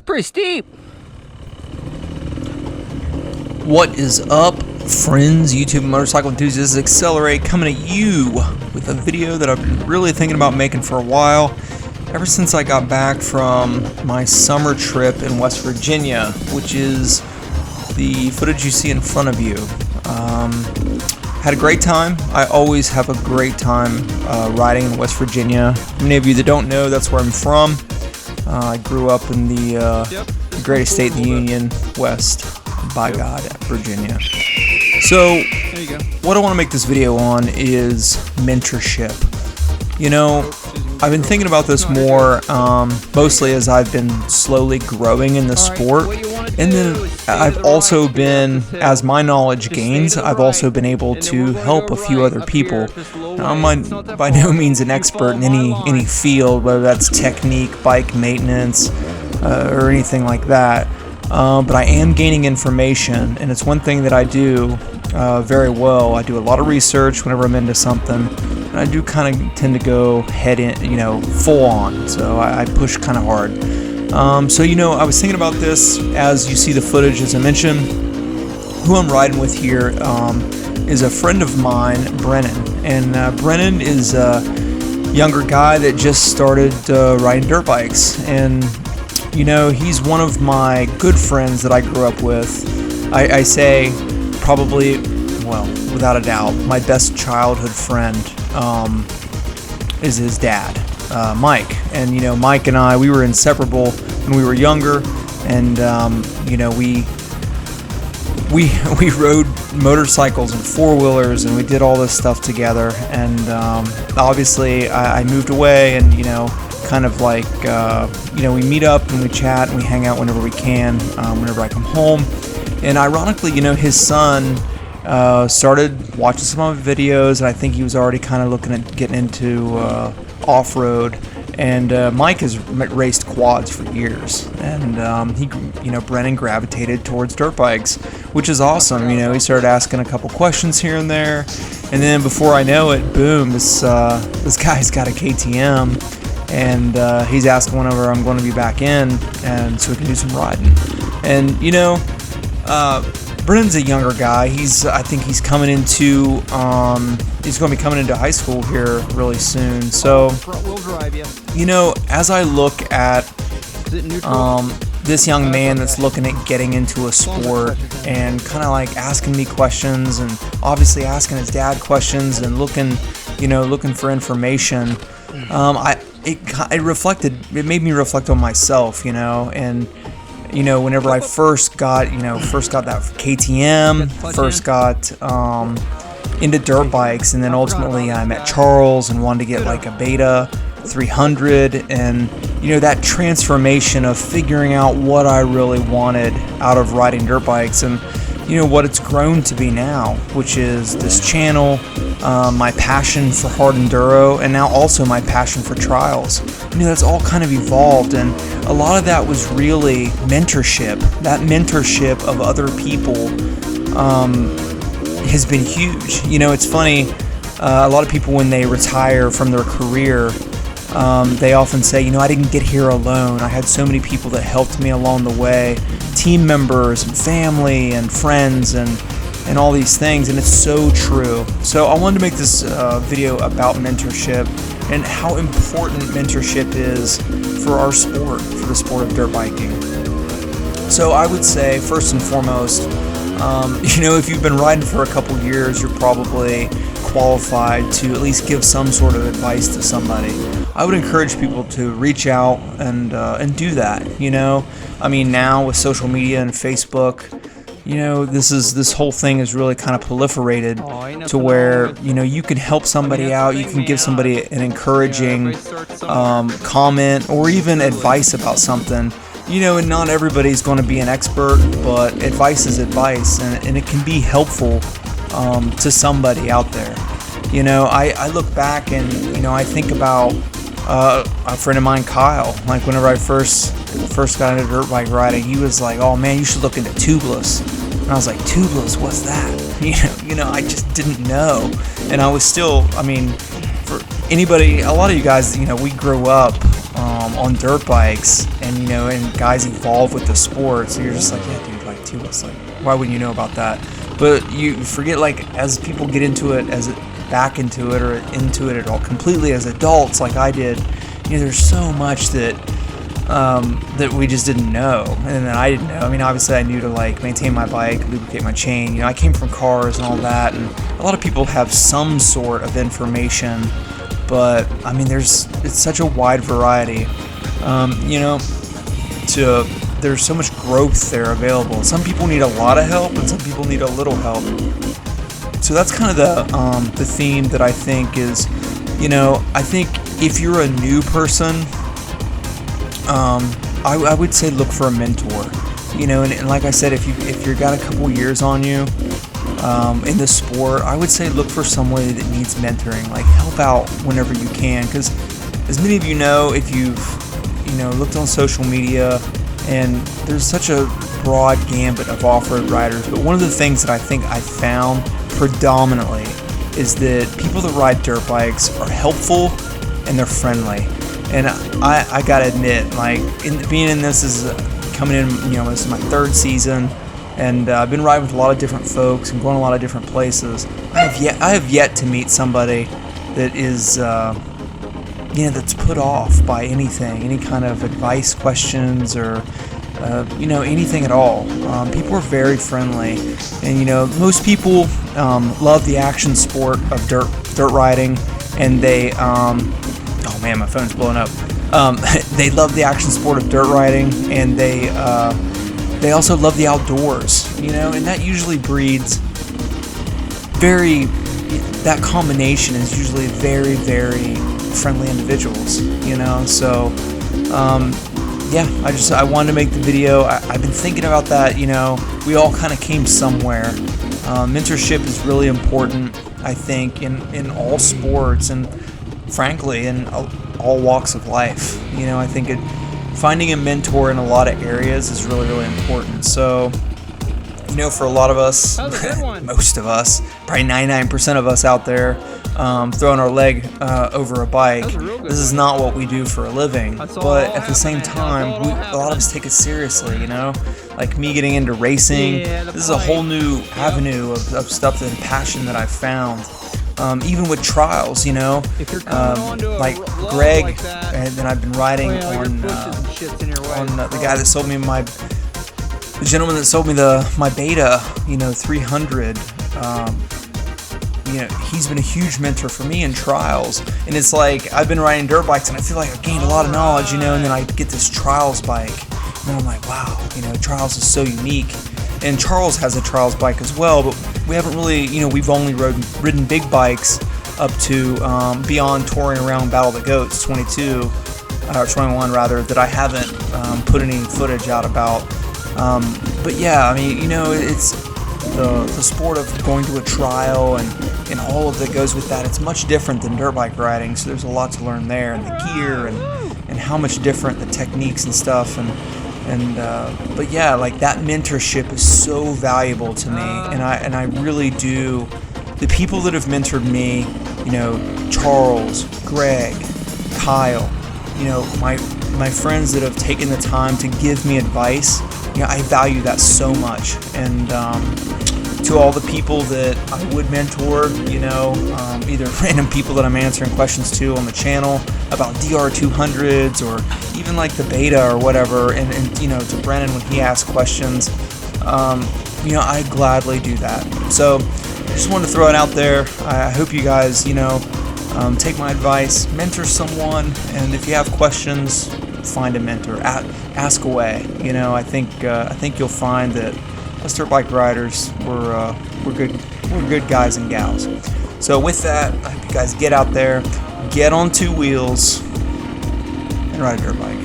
pretty steep. What is up, friends, YouTube motorcycle enthusiasts? Accelerate coming at you with a video that I've been really thinking about making for a while. Ever since I got back from my summer trip in West Virginia, which is the footage you see in front of you. Had a great time. I always have a great time riding in West Virginia. Many of you that don't know, that's where I'm from. I grew up in the greatest state in the Union, West, by God, Virginia. So, what I want to make this video on is mentorship. You know, I've been thinking about this more, mostly as I've been slowly growing in the sport. And then I've also been, as my knowledge gains, I've also been able to help a few other people. Now, I'm by no means an expert in any field, whether that's technique, bike maintenance, or anything like that. But I am gaining information, and it's one thing that I do very well. I do a lot of research whenever I'm into something, and I do kind of tend to go head in, full on. So I push kind of hard. So I was thinking about this as you see the footage, as I mentioned. Who I'm riding with here is a friend of mine, Brennan, and Brennan is a younger guy that just started riding dirt bikes, and he's one of my good friends that I grew up with. I say probably, well, without a doubt, my best childhood friend is his dad, Mike. And Mike and I, we were inseparable when we were younger, and we rode motorcycles and four-wheelers, and we did all this stuff together. And obviously I moved away, and kind of like we meet up and we chat and we hang out whenever we can, whenever I come home. And ironically, his son started watching some of my videos, and I think he was already kind of looking at getting into off-road. And Mike has raced quads for years, and Brennan gravitated towards dirt bikes, which is awesome. He started asking a couple questions here and there, and then before I know it, boom, this guy's got a KTM, and he's asking whenever I'm going to be back in, and so we can do some riding. And Brennan's a younger guy. I think he's coming into he's going to be coming into high school here really soon. So as I look at this young man that's looking at getting into a sport and kind of like asking me questions, and obviously asking his dad questions, and looking for information, it made me reflect on myself, and whenever I first got that KTM, first got into dirt bikes, and then ultimately I met Charles and wanted to get like a Beta 300, and that transformation of figuring out what I really wanted out of riding dirt bikes, and what it's grown to be now, which is this channel, my passion for hard enduro, and now also my passion for trials. That's all kind of evolved, and a lot of that was really mentorship. That mentorship of other people has been huge. It's funny, a lot of people, when they retire from their career, they often say, I didn't get here alone. I had so many people that helped me along the way, team members and family and friends and all these things, and it's so true. So I wanted to make this video about mentorship and how important mentorship is for our sport, for the sport of dirt biking. So I would say, first and foremost, if you've been riding for a couple years, you're probably qualified to at least give some sort of advice to somebody. I would encourage people to reach out and do that. Now with social media and Facebook, this whole thing is really kind of proliferated to where you can help somebody out, you can give somebody an encouraging comment or even advice about something. And not everybody's going to be an expert, but advice is advice, and it can be helpful to somebody out there. I look back and I think about a friend of mine, Kyle. Like whenever I first got into dirt bike riding, he was like, "Oh man, you should look into tubeless." And I was like, "Tubeless? What's that?" I just didn't know. And I was still, for anybody, a lot of you guys, we grew up on dirt bikes, and and guys evolve with the sport. So you're just like, yeah, dude, like tubeless, like why wouldn't you know about that? But you forget, like, as people get into it, back into it, or into it at all completely as adults, like I did, there's so much that that we just didn't know, and that I didn't know. I mean, obviously I knew to like maintain my bike, lubricate my chain. I came from cars and all that, and a lot of people have some sort of information, but I mean, it's such a wide variety. There's so much growth there available. Some people need a lot of help, and some people need a little help. So that's kind of the theme that I think is, I think if you're a new person, I would say look for a mentor. And like I said, if you've got a couple years on you in the sport, I would say look for somebody that needs mentoring. Like, help out whenever you can, because as many of you know, if you've looked on social media, and there's such a broad gambit of off-road riders, but one of the things that I think I found predominantly is that people that ride dirt bikes are helpful and they're friendly. And I gotta admit, like, being in this is coming in, this is my third season, and I've been riding with a lot of different folks and going a lot of different places. I have yet to meet somebody that is that's put off by anything, any kind of advice questions, or anything at all. People are very friendly, and most people love the action sport of dirt riding, and they oh man, my phone's blowing up. They love the action sport of dirt riding, and they also love the outdoors, and that usually breeds that combination is usually very, very friendly individuals, so I wanted to make the video. I've been thinking about that. We all kind of came somewhere. Mentorship is really important, I think, in all sports, and frankly in all walks of life. I think finding a mentor in a lot of areas is really, really important. So for a lot of us, most of us, probably 99% of us out there, throwing our leg over a bike, this is not what we do for a living. But at the same time, a lot of us take it seriously, like me getting into racing. This is a whole new avenue of stuff and passion that I've found. Even with trials, like Greg, and then I've been riding on the guy that sold me the gentleman that sold me my Beta, 300. He's been a huge mentor for me in trials, and it's like I've been riding dirt bikes, and I feel like I've gained a lot of knowledge, and then I get this trials bike, and I'm like, wow, trials is so unique. And Charles has a trials bike as well, but we haven't really, we've only ridden big bikes up to beyond touring around Battle of the Goats 22, or 21 rather, that I haven't put any footage out about. But yeah, I mean, it's the sport of going to a trial and all of that goes with that. It's much different than dirt bike riding, so there's a lot to learn there, and the gear and how much different the techniques and stuff, but yeah, like that mentorship is so valuable to me, and I really do. The people that have mentored me, Charles, Greg, Kyle, my friends that have taken the time to give me advice, I value that so much. And to all the people that I would mentor, either random people that I'm answering questions to on the channel about DR200s, or even like the Beta or whatever, and to Brennan when he asks questions, I gladly do that. So I just wanted to throw it out there. I hope you guys, take my advice, mentor someone, and if you have questions, find a mentor. Ask away. I think you'll find that us dirt bike riders, we're good guys and gals. So with that, I hope you guys get out there, get on two wheels, and ride a dirt bike.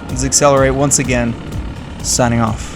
This is Accelerate once again, signing off.